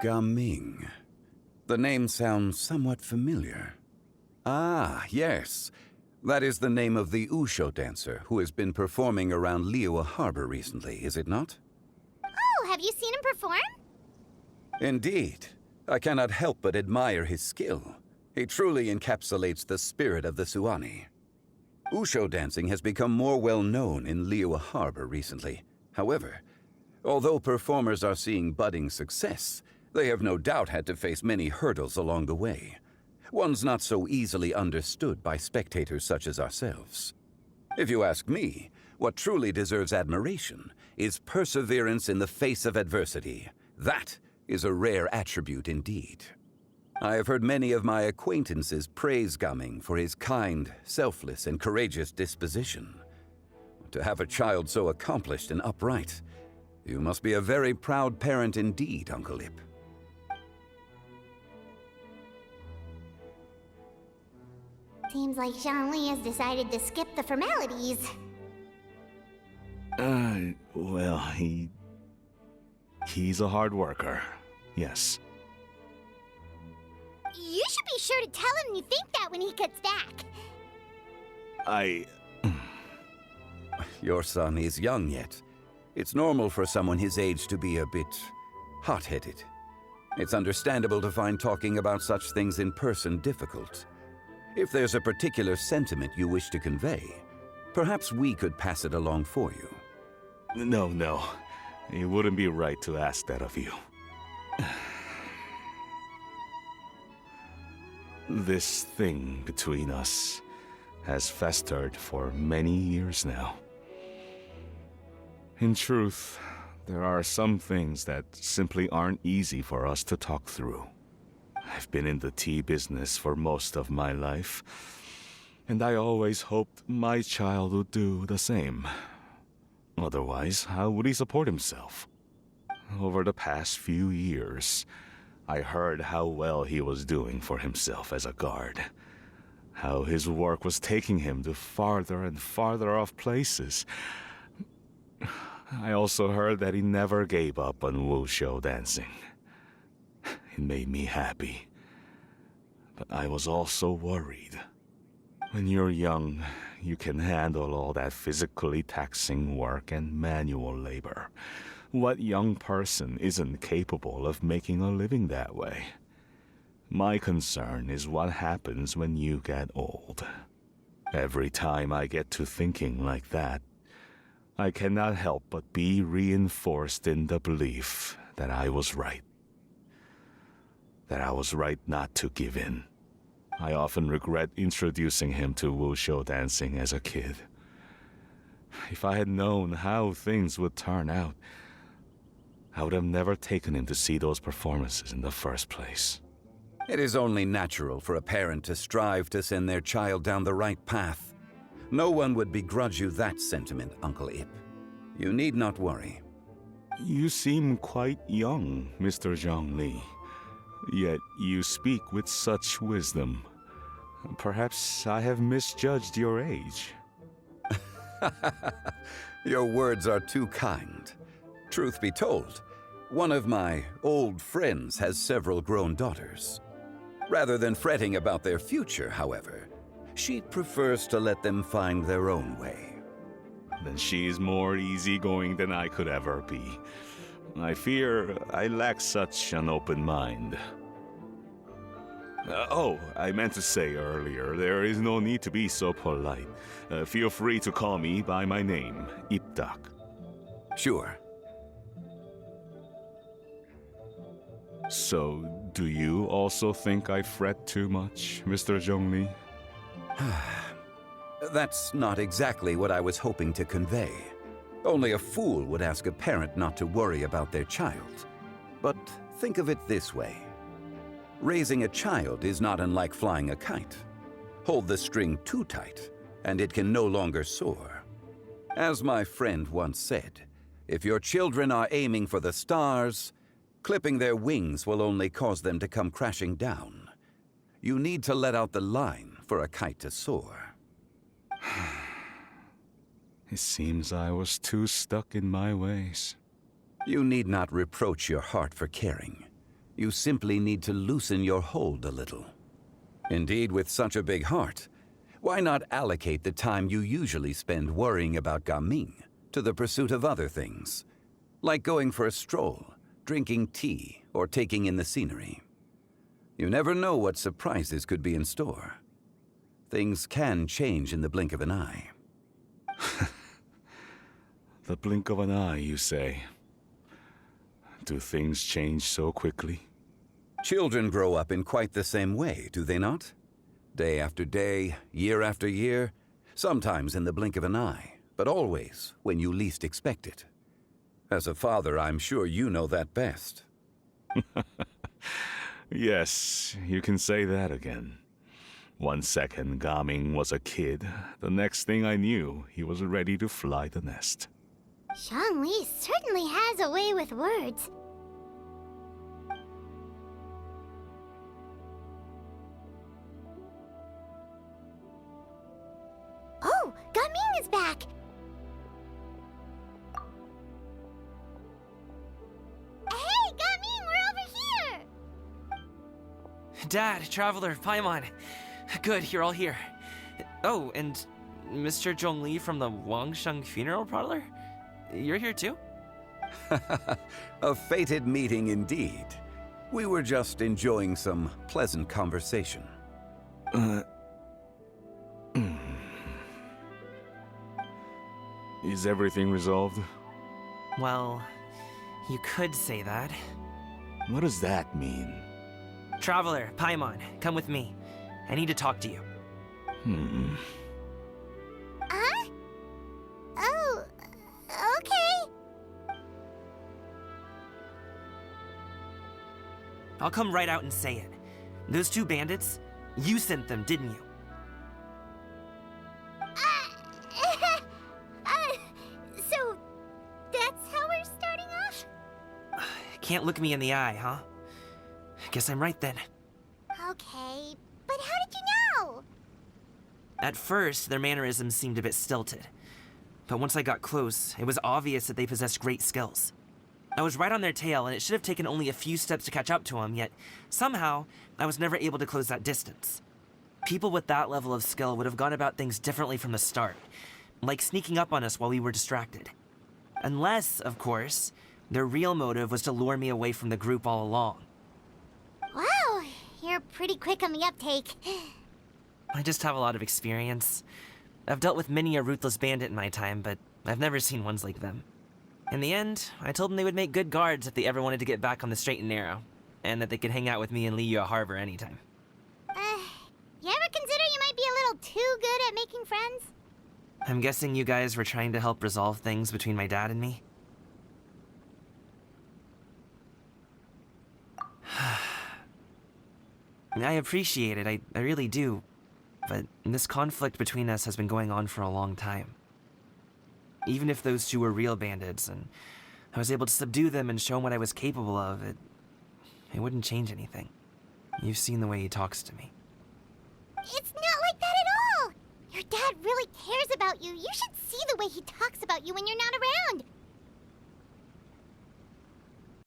Gaming. The name sounds somewhat familiar. Ah, yes. That is the name of the Usho dancer who has been performing around Liyue Harbor recently, is it not? Oh, have you seen him perform? Indeed. I cannot help but admire his skill. He truly encapsulates the spirit of the Suani. Usho dancing has become more well known in Liyue Harbor recently. However, although performers are seeing budding success, they have no doubt had to face many hurdles along the way. Ones not so easily understood by spectators such as ourselves. If you ask me, what truly deserves admiration is perseverance in the face of adversity. That is a rare attribute indeed. I have heard many of my acquaintances praise Gaming for his kind, selfless, and courageous disposition. To have a child so accomplished and upright, you must be a very proud parent indeed, Uncle Ip. Seems like ZHONGLI has decided to skip the formalities. Well, he's a hard worker. Yes. You should be sure to tell him you think that when he gets back. Your son is young yet. It's normal for someone his age to be a bit hot-headed. It's understandable to find talking about such things in person difficult. If there's a particular sentiment you wish to convey, perhaps we could pass it along for you. No. It wouldn't be right to ask that of you. This thing between us has festered for many years now. In truth, there are some things that simply aren't easy for us to talk through. I've been in the tea business for most of my life, and I always hoped my child would do the same. Otherwise, how would he support himself? Over the past few years, I heard how well he was doing for himself as a guard. How his work was taking him to farther and farther off places. I also heard that he never gave up on wushu dancing. It made me happy. But I was also worried. When you're young, you can handle all that physically taxing work and manual labor. What young person isn't capable of making a living that way? My concern is what happens when you get old. Every time I get to thinking like that, I cannot help but be reinforced in the belief that I was right. That I was right not to give in. I often regret introducing him to wushu dancing as a kid. If I had known how things would turn out, I would have never taken him to see those performances in the first place. It is only natural for a parent to strive to send their child down the right path. No one would begrudge you that sentiment, Uncle Ip. You need not worry. You seem quite young, Mr. ZHONGLI. Yet you speak with such wisdom. Perhaps I have misjudged your age. Your words are too kind. Truth be told, one of my old friends has several grown daughters. Rather than fretting about their future, however, she prefers to let them find their own way. Then she is more easygoing than I could ever be. I fear I lack such an open mind. I meant to say earlier, there is no need to be so polite. Feel free to call me by my name, Ipdak. Sure. So, do you also think I fret too much, Mr. ZHONGLI? That's not exactly what I was hoping to convey. Only a fool would ask a parent not to worry about their child. But think of it this way. Raising a child is not unlike flying a kite. Hold the string too tight, and it can no longer soar. As my friend once said, if your children are aiming for the stars, clipping their wings will only cause them to come crashing down. You need to let out the line for a kite to soar. It seems I was too stuck in my ways. You need not reproach your heart for caring. You simply need to loosen your hold a little. Indeed, with such a big heart, why not allocate the time you usually spend worrying about Gaming to the pursuit of other things, like going for a stroll, drinking tea, or taking in the scenery? You never know what surprises could be in store. Things can change in the blink of an eye. The blink of an eye, you say? Do things change so quickly? Children grow up in quite the same way, do they not? Day after day, year after year, sometimes in the blink of an eye, but always when you least expect it. As a father, I'm sure you know that best. Yes, you can say that again. 1 second, Gaming was a kid. The next thing I knew, he was ready to fly the nest. Zhongli certainly has a way with words. Oh, Gaming is back! Hey, Gaming, we're over here! Dad, Traveler, Paimon. Good, you're all here. Oh, and Mr. Zhongli from the Wangsheng funeral parlor? You're here too? A fated meeting indeed. We were just enjoying some pleasant conversation. Is everything resolved? Well, you could say that. What does that mean? Traveler, Paimon, come with me. I need to talk to you. Huh? Oh, okay. I'll come right out and say it. Those two bandits, you sent them, didn't you? So, that's how we're starting off? Can't look me in the eye, huh? Guess I'm right then. Okay, but how did you know? At first, their mannerisms seemed a bit stilted. But once I got close, it was obvious that they possessed great skills. I was right on their tail, and it should have taken only a few steps to catch up to them, yet somehow, I was never able to close that distance. People with that level of skill would have gone about things differently from the start, like sneaking up on us while we were distracted. Unless, of course, their real motive was to lure me away from the group all along. Wow, you're pretty quick on the uptake. I just have a lot of experience. I've dealt with many a ruthless bandit in my time, but I've never seen ones like them. In the end, I told them they would make good guards if they ever wanted to get back on the straight and narrow, and that they could hang out with me in Liyue Harbor anytime. You ever consider you might be a little too good at making friends? I'm guessing you guys were trying to help resolve things between my dad and me? I appreciate it, I really do. But this conflict between us has been going on for a long time. Even if those two were real bandits, and I was able to subdue them and show them what I was capable of, it wouldn't change anything. You've seen the way he talks to me. It's not like that at all! Your dad really cares about you. You should see the way he talks about you when you're not around.